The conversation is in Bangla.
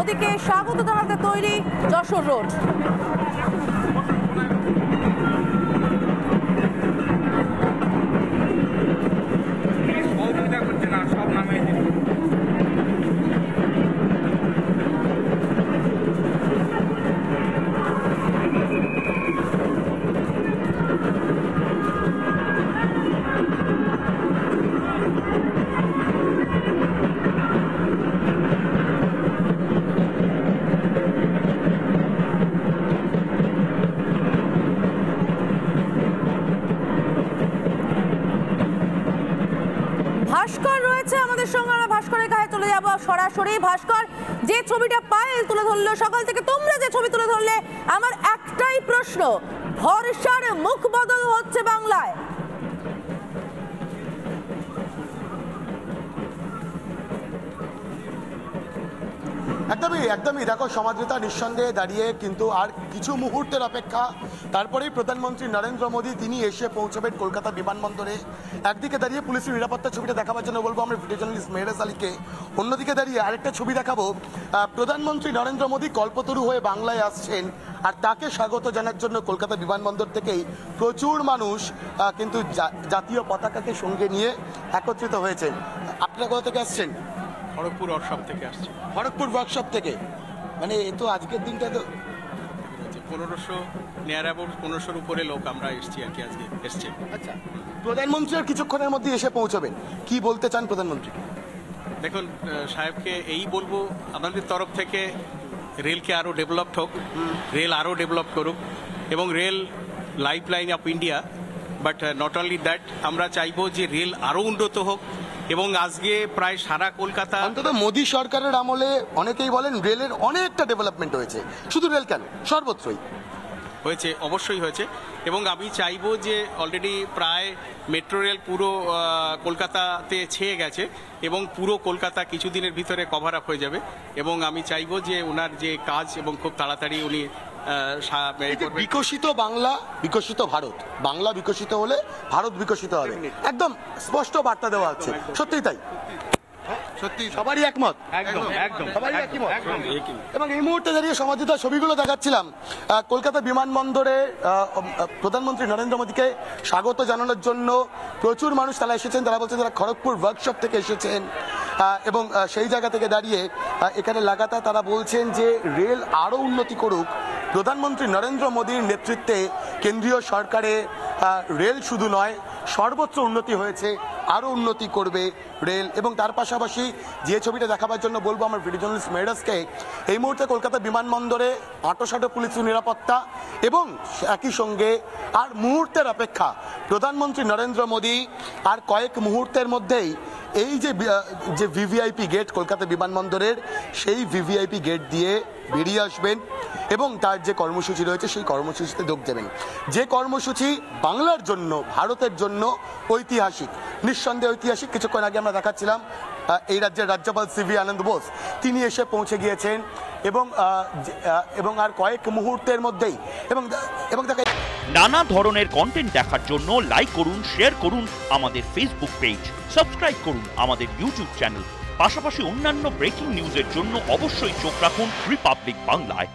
মোদীকে স্বাগত জানাতে তৈরি যশোর রোড। ভাস্কর রয়েছে আমাদের সঙ্গে, আমরা ভাস্করের কাছে চলে যাব সরাসরি। ভাস্কর, যে ছবিটা পায়েল তুলে ধরলো, সকাল থেকে তোমরা যে ছবি তুলে ধরলে, আমার একটাই প্রশ্ন, ভরসার মুখ বদল হচ্ছে বাংলায়। একদমই দেখো সমাজতা নিঃসন্দেহে দাঁড়িয়ে, কিন্তু আর কিছু মুহূর্তের অপেক্ষা, তারপরেই প্রধানমন্ত্রী নরেন্দ্র মোদী তিনি এসে পৌঁছবেন কলকাতা বিমানবন্দরে। একদিকে দাঁড়িয়ে পুলিশের নিরাপত্তা ছবিটা দেখাবার জন্য বলবো আমরা ভিডিও জার্নালিস্ট মেহরাজ আলীকে, অন্যদিকে দাঁড়িয়ে আরেকটা ছবি দেখাবো, প্রধানমন্ত্রী নরেন্দ্র মোদী কল্পতরু হয়ে বাংলায় আসছেন, আর তাকে স্বাগত জানার জন্য কলকাতা বিমানবন্দর থেকেই প্রচুর মানুষ কিন্তু জাতীয় পতাকাকে সঙ্গে নিয়ে একত্রিত হয়েছেন। আপনারা কোথা থেকে আসছেন? খড়গপুর ওয়ার্কশপ থেকে আসছে। খড়গপুর ওয়ার্কশপ থেকে, মানে এই তো আজকের দিনটা তো 1500 নিয়ার অ্যাবাউট 1500-র উপরে লোক আমরা এসছি আর কি, আজকে এসছে। আচ্ছা, প্রধানমন্ত্রী আর কিছুক্ষণের মধ্যে এসে পৌঁছবেন, কি বলতে চান প্রধানমন্ত্রী? দেখুন, সাহেবকে এই বলবো, আমাদের তরফ থেকে রেলকে আরও ডেভেলপড হোক, রেল আরও ডেভেলপ করুক, এবং rail life line of India. But not only that, আমরা চাইবো যে রেল আরও উন্নত হোক, এবং আজকে প্রায় সারা কলকাতা, অন্তত মোদী সরকারের আমলে অনেকেই বলেন রেলের অনেকটা ডেভেলপমেন্ট হয়েছে, শুধু রেল কেন সর্বত্রই হয়েছে, অবশ্যই হয়েছে। এবং আমি চাইবো যে অলরেডি প্রায় মেট্রো রেল পুরো কলকাতাতে ছেয়ে গেছে, এবং পুরো কলকাতা কিছুদিনের ভিতরে কভার আপ হয়ে যাবে। এবং আমি চাইবো যে ওনার যে কাজ, এবং খুব তাড়াতাড়ি উনি বিকশিত বাংলা, বিকশিত ভারত, বাংলা বিকশিত হলে ভারত বিকশিত হবে, একদম স্পষ্ট বার্তা দেওয়া হচ্ছে। সত্যিই তাই, সত্যি সবারই একমত, সবারই একমত। এবং এই মুহূর্তে দাঁড়িয়ে সমাধিত ছবিগুলো দেখাচ্ছিলাম, কলকাতা বিমানবন্দরে প্রধানমন্ত্রী নরেন্দ্র মোদীকে স্বাগত জানানোর জন্য প্রচুর মানুষ তারা এসেছেন। তারা বলছেন তারা খড়গপুর ওয়ার্কশপ থেকে এসেছেন, এবং সেই জায়গা থেকে দাঁড়িয়ে এখানে লাগাতার তারা বলছেন যে রেল আরও উন্নতি করুক। প্রধানমন্ত্রী নরেন্দ্র মোদীর নেতৃত্বে কেন্দ্রীয় সরকারে রেল শুধু নয়, সর্বোচ্চ উন্নতি হয়েছে, আরও উন্নতি করবে রেল। এবং তার পাশাপাশি যে ছবিটা দেখাবার জন্য বলবো আমার ভিডিও জার্নালিস্ট মেহরাজকে, এই মুহূর্তে কলকাতা বিমানবন্দরে আঁটোসাঁটো পুলিশের নিরাপত্তা, এবং একই সঙ্গে আর মুহূর্তের অপেক্ষা, প্রধানমন্ত্রী নরেন্দ্র মোদী আর কয়েক মুহূর্তের মধ্যেই এই যে ভিভিআইপি গেট কলকাতা বিমানবন্দরের, সেই ভিভিআইপি গেট দিয়ে বেরিয়ে আসবেন, এবং তার যে কর্মসূচি রয়েছে সেই কর্মসূচিতে যোগ দেবেন। যে কর্মসূচি বাংলার জন্য, ভারতের জন্য ঐতিহাসিক, নিঃসন্দেহে ঐতিহাসিক। কিছুক্ষণ আগে আমরা দেখাচ্ছিলাম এই রাজ্যের রাজ্যপাল সিভি আনন্দ বোস তিনি এসে পৌঁছে গিয়েছেন, এবং আর কয়েক মুহূর্তের মধ্যেই, এবং দেখা নানা ধরনের কন্টেন্ট দেখার জন্য লাইক করুন, শেয়ার করুন আমাদের ফেসবুক পেজ, সাবস্ক্রাইব করুন আমাদের ইউটিউব চ্যানেল। পাশাপাশি অন্যান্য ব্রেকিং নিউজের জন্য অবশ্যই চোখ রাখুন রিপাবলিক বাংলায়।